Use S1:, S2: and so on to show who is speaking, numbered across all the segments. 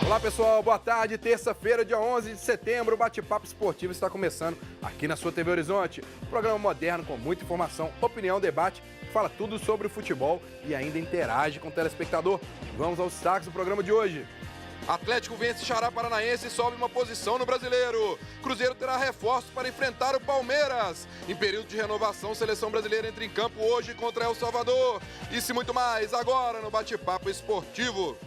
S1: Olá pessoal, boa tarde, terça-feira, dia 11 de setembro, o Bate-Papo Esportivo está começando aqui na sua TV Horizonte. Um programa moderno com muita informação, opinião, debate, que fala tudo sobre o futebol e ainda interage com o telespectador. Vamos aos destaques do programa de hoje. Atlético vence Xará Paranaense e sobe uma posição no Brasileiro. Cruzeiro terá reforços para enfrentar o Palmeiras. Em período de renovação, seleção brasileira entra em campo hoje contra El Salvador. Isso e muito mais agora no Bate-Papo Esportivo.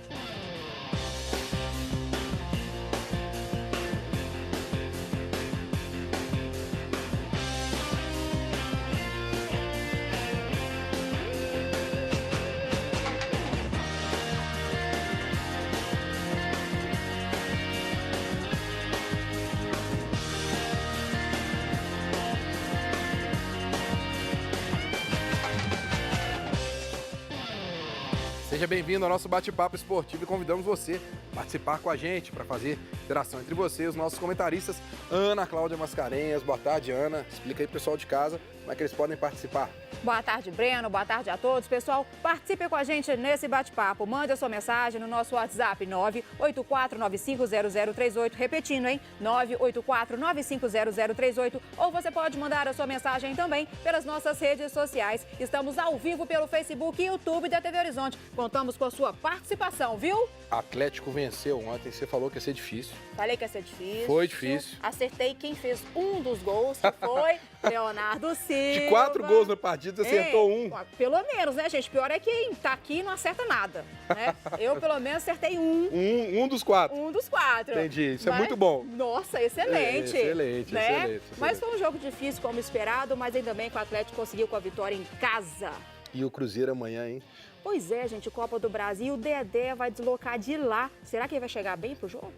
S1: Seja bem-vindo ao nosso Bate-Papo Esportivo e convidamos você a participar com a gente para fazer interação entre você e os nossos comentaristas. Ana Cláudia Mascarenhas, boa tarde, Ana. Explica aí pro pessoal de casa como é que eles podem participar.
S2: Boa tarde, Breno. Boa tarde a todos. Pessoal, participe com a gente nesse bate-papo. Mande a sua mensagem no nosso WhatsApp 984950038. Repetindo, hein? 984950038. Ou você pode mandar a sua mensagem também pelas nossas redes sociais. Estamos ao vivo pelo Facebook e YouTube da TV Horizonte. Contamos com a sua participação, viu?
S1: Atlético venceu ontem, você falou que ia ser difícil.
S2: Falei que ia ser difícil.
S1: Foi difícil.
S2: Acertei quem fez um dos gols, que foi Leonardo Silva.
S1: De 4 gols na partida, você acertou um.
S2: Pelo menos, né, gente? Pior é que tá aqui e não acerta nada, né? Eu, pelo menos, acertei
S1: Um dos 4.
S2: Um dos 4.
S1: Entendi. Isso é muito bom.
S2: Nossa, excelente.
S1: Excelente,
S2: né?
S1: excelente.
S2: Mas foi um jogo difícil, como esperado, mas ainda bem que o Atlético conseguiu com a vitória em casa.
S1: E o Cruzeiro amanhã, hein?
S2: Pois é, gente, Copa do Brasil, o Dedé vai deslocar de lá. Será que ele vai chegar bem pro jogo?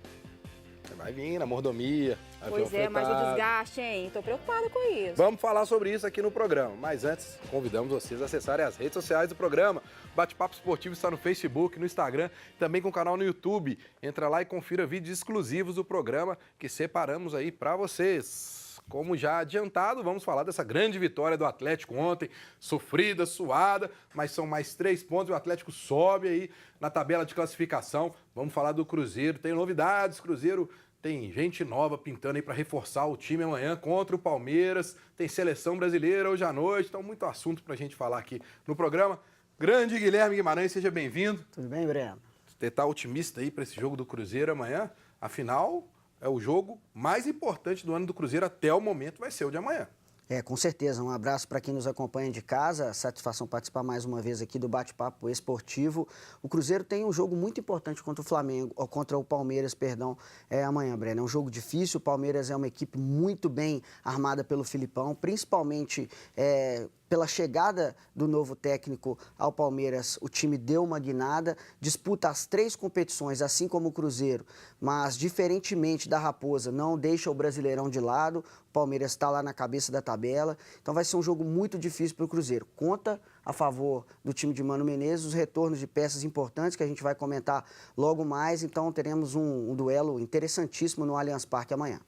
S1: Vai vir na mordomia.
S2: Pois é, mas o desgaste, hein? Tô preocupada com isso.
S1: Vamos falar sobre isso aqui no programa. Mas antes, convidamos vocês a acessarem as redes sociais do programa. Bate-Papo Esportivo está no Facebook, no Instagram, também com o canal no YouTube. Entra lá e confira vídeos exclusivos do programa que separamos aí para vocês. Como já adiantado, vamos falar dessa grande vitória do Atlético ontem, sofrida, suada, mas são mais 3 pontos e o Atlético sobe aí na tabela de classificação. Vamos falar do Cruzeiro, tem novidades, Cruzeiro tem gente nova pintando aí para reforçar o time amanhã contra o Palmeiras, tem seleção brasileira hoje à noite, então muito assunto para a gente falar aqui no programa. Grande Guilherme Guimarães, seja bem-vindo.
S3: Tudo bem, Breno?
S1: Você está otimista aí para esse jogo do Cruzeiro amanhã? Afinal, é o jogo mais importante do ano do Cruzeiro até o momento, vai ser o de amanhã.
S3: Com certeza. Um abraço para quem nos acompanha de casa. Satisfação participar mais uma vez aqui do Bate-Papo Esportivo. O Cruzeiro tem um jogo muito importante contra o Flamengo, ou contra o Palmeiras, perdão, amanhã, Breno. É um jogo difícil. O Palmeiras é uma equipe muito bem armada pelo Filipão, principalmente pela chegada do novo técnico ao Palmeiras, o time deu uma guinada, disputa as 3 competições, assim como o Cruzeiro, mas diferentemente da Raposa, não deixa o Brasileirão de lado, o Palmeiras está lá na cabeça da tabela, então vai ser um jogo muito difícil para o Cruzeiro. Conta a favor do time de Mano Menezes, os retornos de peças importantes que a gente vai comentar logo mais, então teremos um duelo interessantíssimo no Allianz Parque amanhã.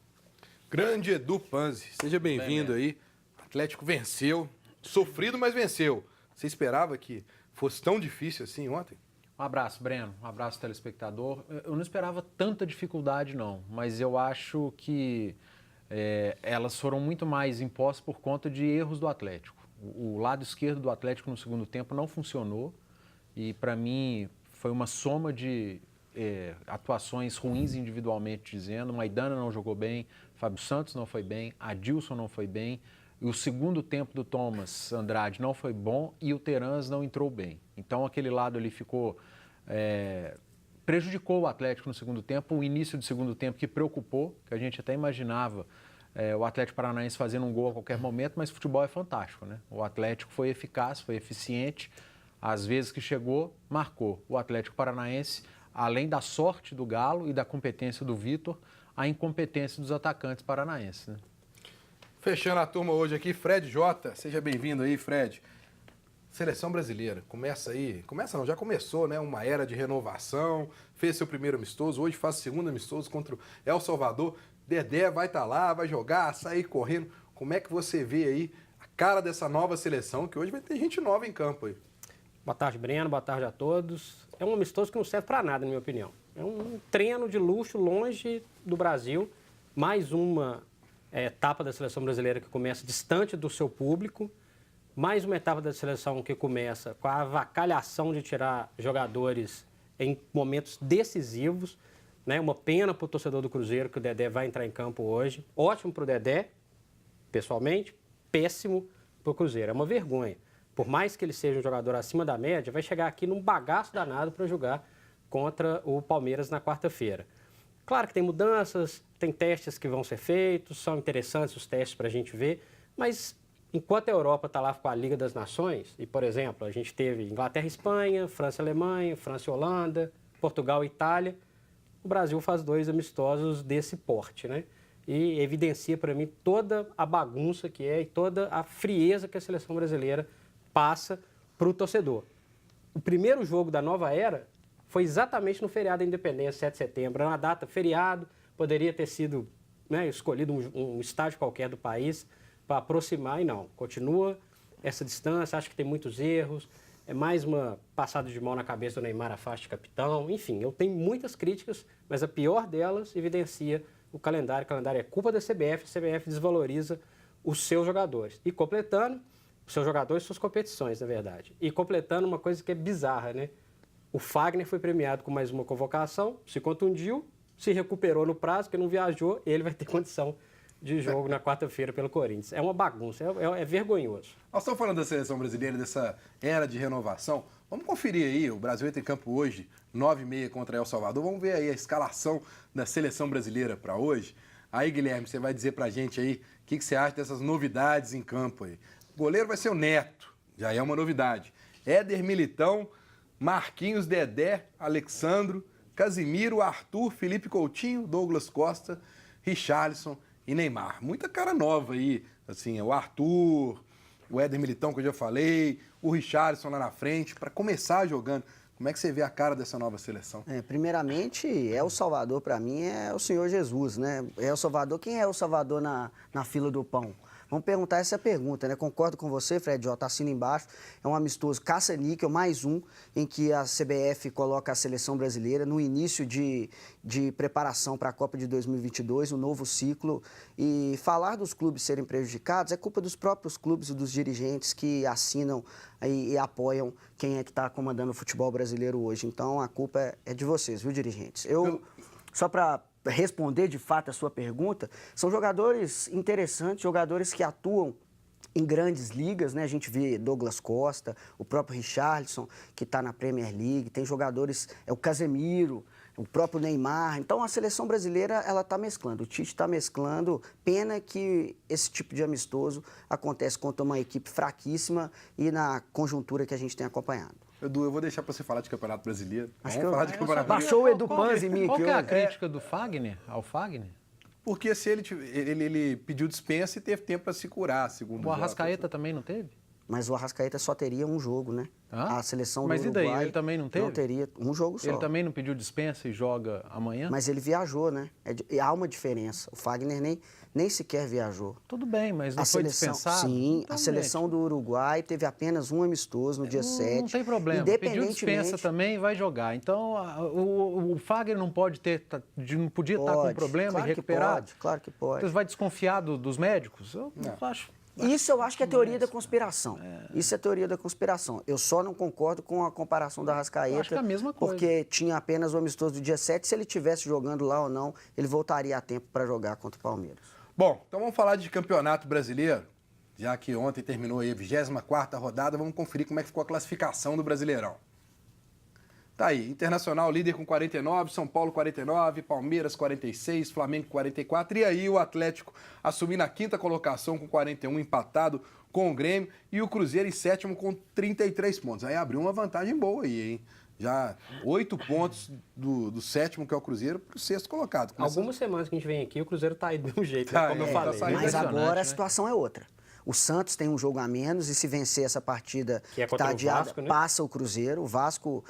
S1: Grande Edu Panzi, seja bem-vindo aí, o Atlético venceu, sofrido, mas venceu. Você esperava que fosse tão difícil assim ontem?
S4: Um abraço, Breno. Um abraço, telespectador. Eu não esperava tanta dificuldade, não. Mas eu acho que elas foram muito mais impostas por conta de erros do Atlético. O lado esquerdo do Atlético no segundo tempo não funcionou. E, para mim, foi uma soma de atuações ruins individualmente, dizendo. Maidana não jogou bem, Fábio Santos não foi bem, Adilson não foi bem. E o segundo tempo do Thomas Andrade não foi bom e o Terans não entrou bem. Então, aquele lado ali ficou... prejudicou o Atlético no segundo tempo. O início do segundo tempo que preocupou, que a gente até imaginava o Atlético Paranaense fazendo um gol a qualquer momento, mas futebol é fantástico, né? O Atlético foi eficaz, foi eficiente. Às vezes que chegou, marcou. O Atlético Paranaense, além da sorte do Galo e da competência do Vitor, a incompetência dos atacantes paranaenses, né?
S1: Fechando a turma hoje aqui, Fred Jota, seja bem-vindo aí, Fred. Seleção brasileira, já começou, né? Uma era de renovação, fez seu primeiro amistoso, hoje faz o segundo amistoso contra o El Salvador. Dedé vai estar lá, vai jogar, sair correndo. Como é que você vê aí a cara dessa nova seleção, que hoje vai ter gente nova em campo aí?
S5: Boa tarde, Breno. Boa tarde a todos. É um amistoso que não serve para nada, na minha opinião. É um treino de luxo longe do Brasil. Mais uma etapa da seleção brasileira que começa distante do seu público. Mais uma etapa da seleção que começa com a avacalhação de tirar jogadores em momentos decisivos. Né? Uma pena para o torcedor do Cruzeiro que o Dedé vai entrar em campo hoje. Ótimo para o Dedé, pessoalmente. Péssimo para o Cruzeiro. É uma vergonha. Por mais que ele seja um jogador acima da média, vai chegar aqui num bagaço danado para jogar contra o Palmeiras na quarta-feira. Claro que tem mudanças, tem testes que vão ser feitos, são interessantes os testes para a gente ver, mas enquanto a Europa está lá com a Liga das Nações, e, por exemplo, a gente teve Inglaterra e Espanha, França e Alemanha, França e Holanda, Portugal e Itália, o Brasil faz 2 amistosos desse porte, né? E evidencia para mim toda a bagunça que é e toda a frieza que a seleção brasileira passa para o torcedor. O primeiro jogo da nova era foi exatamente no feriado da Independência, 7 de setembro. Era uma data feriado, poderia ter sido, né, escolhido um estádio qualquer do país para aproximar, e não. Continua essa distância, acho que tem muitos erros, é mais uma passada de mão na cabeça do Neymar, a faixa de capitão. Enfim, eu tenho muitas críticas, mas a pior delas evidencia o calendário. O calendário é culpa da CBF, a CBF desvaloriza os seus jogadores. E completando, os seus jogadores e suas competições, na verdade. E completando uma coisa que é bizarra, né? O Fagner foi premiado com mais uma convocação, se contundiu, se recuperou no prazo, porque não viajou, ele vai ter condição de jogo na quarta-feira pelo Corinthians. É uma bagunça, é vergonhoso.
S1: Nós estamos falando da seleção brasileira, dessa era de renovação. Vamos conferir aí, o Brasil entra em campo hoje, 9h30 contra El Salvador. Vamos ver aí a escalação da seleção brasileira para hoje. Aí, Guilherme, você vai dizer pra gente aí o que você acha dessas novidades em campo aí. O goleiro vai ser o Neto, já é uma novidade. Éder Militão, Marquinhos, Dedé, Alexandro, Casimiro, Arthur, Felipe Coutinho, Douglas Costa, Richarlison e Neymar. Muita cara nova aí, assim, o Arthur, o Éder Militão, que eu já falei, o Richarlison lá na frente, para começar jogando. Como é que você vê a cara dessa nova seleção?
S3: Primeiramente, El Salvador, para mim, é o Senhor Jesus, né? El Salvador, quem é El Salvador na fila do pão? Vamos perguntar essa pergunta, né? Concordo com você, Fred, ó, tá assina embaixo. É um amistoso caça-níquel, mais um, em que a CBF coloca a seleção brasileira no início de preparação para a Copa de 2022, um novo ciclo. E falar dos clubes serem prejudicados é culpa dos próprios clubes e dos dirigentes que assinam e apoiam quem é que está comandando o futebol brasileiro hoje. Então, a culpa é de vocês, viu, dirigentes? Só para responder de fato a sua pergunta, são jogadores interessantes, jogadores que atuam em grandes ligas, né? A gente vê Douglas Costa, o próprio Richarlison, que está na Premier League, tem jogadores, o Casemiro, o próprio Neymar. Então, a seleção brasileira, ela está mesclando, o Tite está mesclando. Pena que esse tipo de amistoso acontece contra uma equipe fraquíssima e na conjuntura que a gente tem acompanhado.
S1: Edu, eu vou deixar para você falar de Campeonato Brasileiro.
S3: Acho
S1: Vamos falar de Campeonato Brasileiro.
S3: Baixou o Edu Panzi em mim
S4: Qual
S3: aqui.
S4: que é a crítica do Fagner, ao Fagner?
S1: Porque se ele pediu dispensa e teve tempo para se curar, segundo
S4: O Arrascaeta também não teve?
S3: Mas o Arrascaeta só teria um jogo, né?
S4: Hã?
S3: A seleção do
S4: Mas
S3: Uruguai...
S4: e daí, ele também não teve?
S3: Não teria um jogo só.
S4: Ele também não pediu dispensa e joga amanhã?
S3: Mas ele viajou, né? Há uma diferença. O Fagner nem sequer viajou.
S4: Tudo bem, mas não foi dispensado?
S3: Sim,
S4: então,
S3: a seleção do Uruguai teve apenas um amistoso no dia 7.
S4: Não tem problema, pediu dispensa também vai jogar. Então, o Fagner não pode não podia estar com problema
S3: claro
S4: e recuperar?
S3: Claro que pode.
S4: Você vai desconfiar dos médicos? Eu não acho.
S3: Isso eu acho que é teoria da conspiração. Isso é teoria da conspiração. Eu só não concordo com a comparação da Arrascaeta.
S4: Eu acho que é a mesma coisa.
S3: Porque tinha apenas o amistoso do dia 7. Se ele estivesse jogando lá ou não, ele voltaria a tempo para jogar contra o Palmeiras.
S1: Bom, então vamos falar de Campeonato Brasileiro. Já que ontem terminou aí a 24ª rodada, vamos conferir como é que ficou a classificação do Brasileirão. Tá aí, Internacional líder com 49, São Paulo 49, Palmeiras 46, Flamengo 44. E aí o Atlético assumindo a 5ª colocação com 41, empatado com o Grêmio. E o Cruzeiro em 7º com 33 pontos. Aí abriu uma vantagem boa aí, hein? Já 8 pontos do 7º, que é o Cruzeiro, para o 6º colocado.
S5: Algumas semanas que a gente vem aqui, o Cruzeiro tá aí de um jeito, como eu falei.
S3: Mas agora a situação é outra. O Santos tem um jogo a menos e se vencer essa partida que está adiada, Vasco, né? Passa o Cruzeiro. O Vasco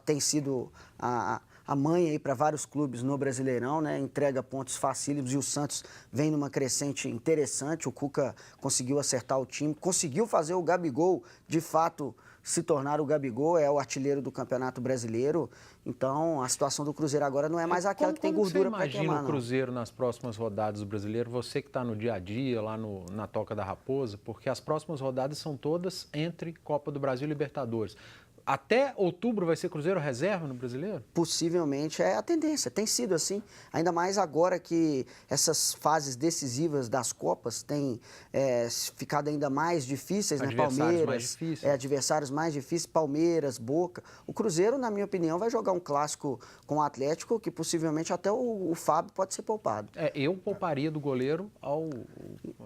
S3: tem sido a mãe aí para vários clubes no Brasileirão, né? Entrega pontos facílimos e o Santos vem numa crescente interessante. O Cuca conseguiu acertar o time, conseguiu fazer o Gabigol, de fato, se tornar o Gabigol, é o artilheiro do Campeonato Brasileiro. Então, a situação do Cruzeiro agora não é mais aquela que tem gordura para queimar,
S4: Você imagina
S3: não.
S4: o Cruzeiro nas próximas rodadas do Brasileiro? Você que está no dia a dia, lá na Toca da Raposa, porque as próximas rodadas são todas entre Copa do Brasil e Libertadores. Até outubro vai ser Cruzeiro reserva no Brasileiro?
S3: Possivelmente é a tendência, tem sido assim, ainda mais agora que essas fases decisivas das Copas têm ficado ainda mais difíceis, né?
S4: Adversários mais difíceis.
S3: Adversários mais difíceis, Palmeiras, Boca. O Cruzeiro, na minha opinião, vai jogar um clássico com o Atlético, que possivelmente até o Fábio pode ser poupado.
S4: Eu pouparia do goleiro ao...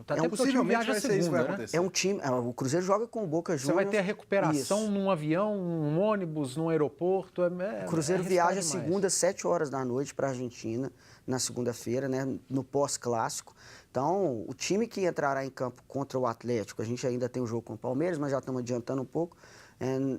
S1: Até possivelmente vai ser isso que vai acontecer.
S3: É um time, o Cruzeiro joga com o Boca Juniors.
S4: Você vai ter a recuperação num avião, num ônibus, num aeroporto.
S3: O Cruzeiro viaja segunda, 7 horas da noite para a Argentina, na segunda-feira, né, no pós-clássico. Então, o time que entrará em campo contra o Atlético, a gente ainda tem o jogo com o Palmeiras, mas já estamos adiantando um pouco.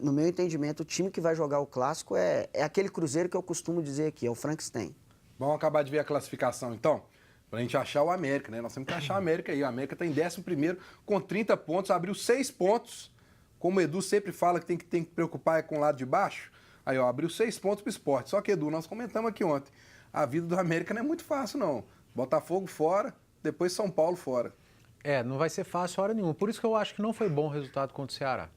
S3: No meu entendimento, o time que vai jogar o clássico é aquele Cruzeiro que eu costumo dizer aqui, é o Frankenstein.
S1: Vamos acabar de ver a classificação, então? Pra gente achar o América, né? Nós temos que achar o América aí. O América está em 11º com 30 pontos, abriu 6 pontos. Como o Edu sempre fala que tem que preocupar com o lado de baixo. Aí, ó, abriu 6 pontos pro Sport. Só que, Edu, nós comentamos aqui ontem, a vida do América não é muito fácil, não. Botafogo fora, depois São Paulo fora.
S4: Não vai ser fácil hora nenhuma. Por isso que eu acho que não foi bom o resultado contra o Ceará.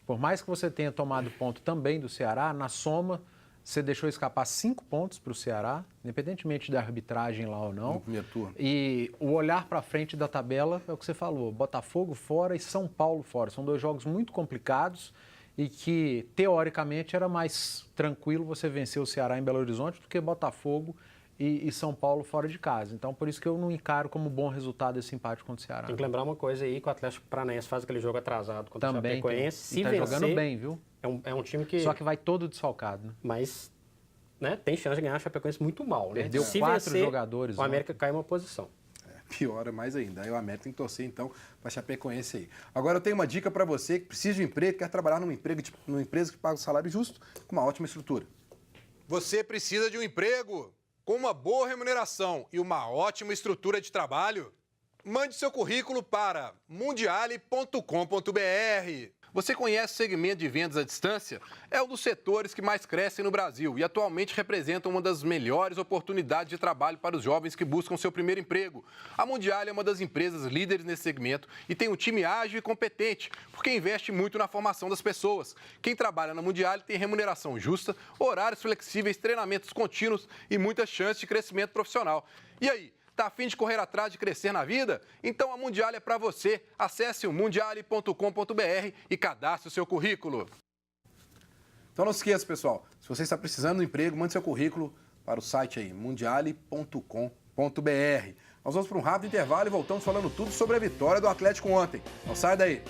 S4: Por mais que você tenha tomado ponto também do Ceará, na soma, você deixou escapar 5 pontos para o Ceará, independentemente da arbitragem lá ou não.
S1: No primeiro turno.
S4: E o olhar para frente da tabela é o que você falou, Botafogo fora e São Paulo fora. São 2 jogos muito complicados e que, teoricamente, era mais tranquilo você vencer o Ceará em Belo Horizonte do que Botafogo e São Paulo fora de casa. Então, por isso que eu não encaro como bom resultado esse empate contra o Ceará.
S5: Tem que lembrar uma coisa aí, que o Atlético Paranaense faz aquele jogo atrasado contra o
S4: Também
S5: Chapecoense. Se
S4: tá
S5: vencer,
S4: jogando bem, viu?
S5: É um time que...
S4: Só que vai todo desfalcado, né?
S5: Mas, né, tem chance de ganhar a Chapecoense muito mal, né?
S4: Perdeu
S5: Se
S4: 4
S5: vencer,
S4: jogadores.
S5: o América cai uma posição.
S1: Piora mais ainda. Aí o América tem que torcer, então, para a Chapecoense aí. Agora eu tenho uma dica para você que precisa de um emprego, quer trabalhar numa empresa que paga um salário justo, com uma ótima estrutura. Você precisa de um emprego com uma boa remuneração e uma ótima estrutura de trabalho? Mande seu currículo para mundiale.com.br. Você conhece o segmento de vendas à distância? É um dos setores que mais crescem no Brasil e atualmente representa uma das melhores oportunidades de trabalho para os jovens que buscam seu primeiro emprego. A Mundiale é uma das empresas líderes nesse segmento e tem um time ágil e competente, porque investe muito na formação das pessoas. Quem trabalha na Mundiale tem remuneração justa, horários flexíveis, treinamentos contínuos e muitas chances de crescimento profissional. E aí? Tá a fim de correr atrás de crescer na vida? Então a Mundiale é para você. Acesse o mundiale.com.br e cadastre o seu currículo. Então não se esqueça, pessoal. Se você está precisando de um emprego, mande seu currículo para o site aí, mundiale.com.br. Nós vamos para um rápido intervalo e voltamos falando tudo sobre a vitória do Atlético ontem. Não sai daí.